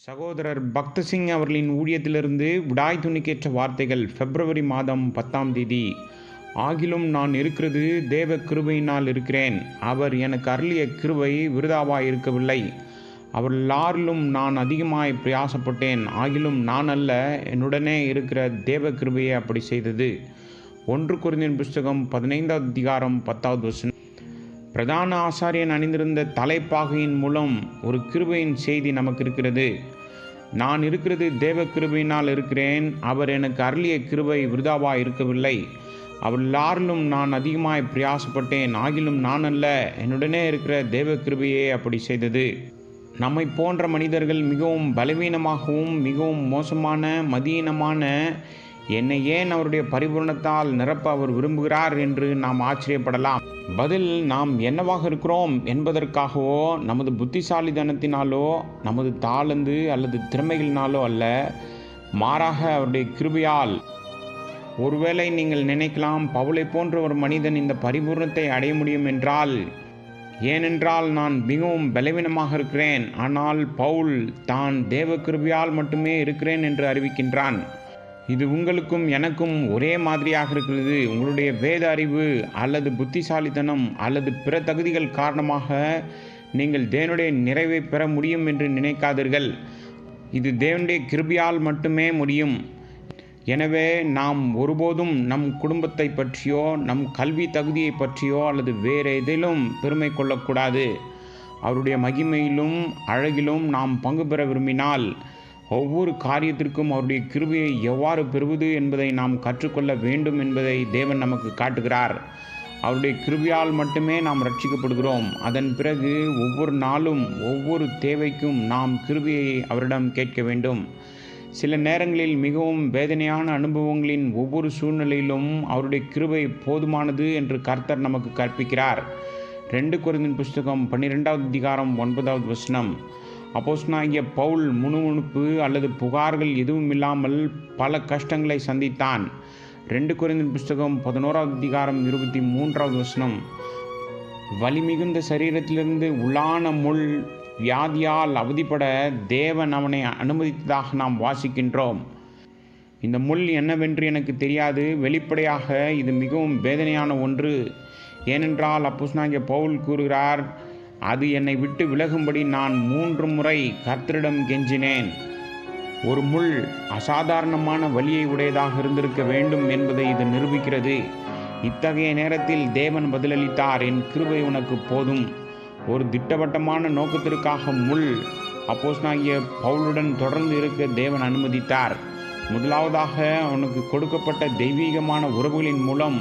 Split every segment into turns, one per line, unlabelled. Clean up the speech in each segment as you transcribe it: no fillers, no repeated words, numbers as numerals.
சகோதரர் பக்த சிங் அவர்களின் ஊழியத்திலிருந்து விடாய் துணிக்கேற்ற வார்த்தைகள் பிப்ரவரி மாதம் 10ஆம் தேதி. ஆகிலும் நான் இருக்கிறது தேவ கிருபையினால் இருக்கிறேன். அவர் எனக்கு அருளிய கிருபை விருதாவாய் இருக்கவில்லை. அவர் எல்லாரிலும் நான் அதிகமாய் பிரயாசப்பட்டேன். ஆகிலும் நான் அல்ல, என்னுடனே இருக்கிற தேவ கிருபையை அப்படி செய்தது. 1 கொரிந்தியர் புஸ்தகம் 15வது அதிகாரம் 10வது வசனம். பிரதான ஆசாரியன் அணிந்திருந்த தலைப்பாகையின் மூலம் ஒரு கிருபையின் செய்தி நமக்கு இருக்கிறது. நான் இருக்கிறது தேவ கிருபையினால் இருக்கிறேன். அவர் எனக்கு அருளிய கிருபை விருதாவாய் இருக்கவில்லை. அவர் எல்லாரிலும் நான் அதிகமாய் பிரயாசப்பட்டேன். ஆகிலும் நான் அல்ல, என்னுடனே இருக்கிற தேவ கிருபையே அப்படி செய்தது. நம்மை போன்ற மனிதர்கள் மிகவும் பலவீனமாகவும் மிகவும் மோசமான மதியீனமான என்னை ஏன் அவருடைய பரிபூரணத்தால் நிரப்ப அவர் விரும்புகிறார் என்று நாம் ஆச்சரியப்படலாம். பதில், நாம் என்னவாக இருக்கிறோம் என்பதற்காகவோ நமது புத்திசாலித்தனத்தினாலோ நமது தாளந்து அல்லது திறமைகளினாலோ அல்ல, மாறாக அவருடைய கிருபையால். ஒருவேளை நீங்கள் நினைக்கலாம், பவுலை போன்ற ஒரு மனிதன் இந்த பரிபூரணத்தை அடைய முடியும் என்றால். ஏனென்றால் நான் மிகவும் பலவீனமாக இருக்கிறேன். ஆனால் பவுல் தான் தேவ கிருபையால் மட்டுமே இருக்கிறேன் என்று அறிவிக்கின்றான். இது உங்களுக்கும் எனக்கும் ஒரே மாதிரியாக இருக்கிறது. உங்களுடைய வேத அறிவு அல்லது புத்திசாலித்தனம் அல்லது பிற தகுதிகள் காரணமாக நீங்கள் தேவனுடைய நிறைவை பெற முடியும் என்று நினைக்காதீர்கள். இது தேவனுடைய கிருபையால் மட்டுமே முடியும். எனவே நாம் ஒருபோதும் நம் குடும்பத்தை பற்றியோ நம் கல்வி தகுதியை பற்றியோ அல்லது வேறு எதிலும் பெருமை கொள்ளக்கூடாது. அவருடைய மகிமையிலும் அழகிலும் நாம் பங்கு பெற விரும்பினால் ஒவ்வொரு காரியத்திற்கும் அவருடைய கிருபையை எவ்வாறு பெறுவது என்பதை நாம் கற்றுக்கொள்ள வேண்டும் என்பதை தேவன் நமக்கு காட்டுகிறார். அவருடைய கிருபையால் மட்டுமே நாம் ரட்சிக்கப்படுகிறோம். அதன் பிறகு ஒவ்வொரு நாளும் ஒவ்வொரு தேவைக்கும் நாம் கிருபையை அவரிடம் கேட்க வேண்டும். சில நேரங்களில் மிகவும் வேதனையான அனுபவங்களின் ஒவ்வொரு சூழ்நிலையிலும் அவருடைய கிருபை போதுமானது என்று கர்த்தர் நமக்கு கற்பிக்கிறார். 2 கொரிந்தியர் புஸ்தகம் 12வது அதிகாரம் 9வது வசனம். அப்போஸ்தலனாகிய பவுல் முணுமுணுப்பு அல்லது புகார்கள் எதுவும் இல்லாமல் பல கஷ்டங்களை சந்தித்தான். 2 கொரிந்தியர் புஸ்தகம் 11வது அதிகாரம் 23வது வசனம். வலிமிகுந்த சரீரத்திலிருந்து உள்ளான முள் வியாதியால் அவதிப்பட தேவன் அவனை அனுமதித்ததாக நாம் வாசிக்கின்றோம். இந்த முள் என்னவென்று எனக்கு தெரியாது. வெளிப்படையாக இது மிகவும் வேதனையான ஒன்று. ஏனென்றால் அப்போஸ்தலனாகிய பவுல் கூறுகிறார், அது என்னை விட்டு விலகும்படி நான் 3 முறை கர்த்தரிடம் கெஞ்சினேன். ஒரு முள் அசாதாரணமான வலியை உடையதாக இருந்திருக்க வேண்டும் என்பதை இது நிரூபிக்கிறது. இத்தகைய நேரத்தில் தேவன் பதிலளித்தார், என் கிருபை உனக்கு போதும். ஒரு திட்டவட்டமான நோக்கத்திற்காக முள் அப்போஸ்தலனாகிய பவுலுடன் தொடர்ந்து இருக்க தேவன் அனுமதித்தார். முதலாவதாக அவனுக்கு கொடுக்கப்பட்ட தெய்வீகமான உறவுகளின் மூலம்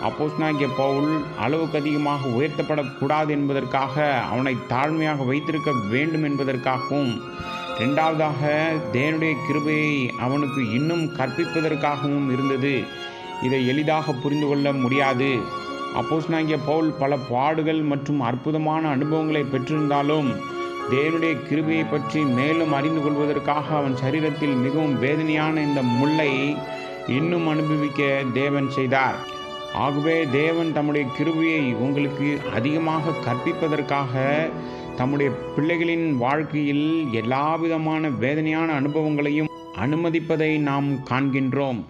அப்போஸ்தலனாகிய பவுல் அளவுக்கு அதிகமாக உயர்த்தப்படக்கூடாது என்பதற்காக அவனை தாழ்மையாக வைத்திருக்க வேண்டும் என்பதற்காகவும், இரண்டாவதாக தேவனுடைய கிருபையை அவனுக்கு இன்னும் கற்பிப்பதற்காகவும் இருந்தது. இதை எளிதாக புரிந்து கொள்ள முடியாது. அப்போஸ்தலனாகிய பவுல் பல பாடுகள் மற்றும் அற்புதமான அனுபவங்களை பெற்றிருந்தாலும் தேவனுடைய கிருபையை பற்றி மேலும் அறிந்து கொள்வதற்காக அவன் சரீரத்தில் மிகவும் வேதனையான இந்த முள்ளை இன்னும் அனுபவிக்க தேவன் செய்தார். ஆகவே தேவன் தம்முடைய கிருபையை உங்களுக்கு அதிகமாக கற்பிப்பதற்காக தம்முடைய பிள்ளைகளின் வாழ்க்கையில் எல்லாவிதமான வேதனையான அனுபவங்களையும் அனுமதிப்பதை நாம் காண்கின்றோம்.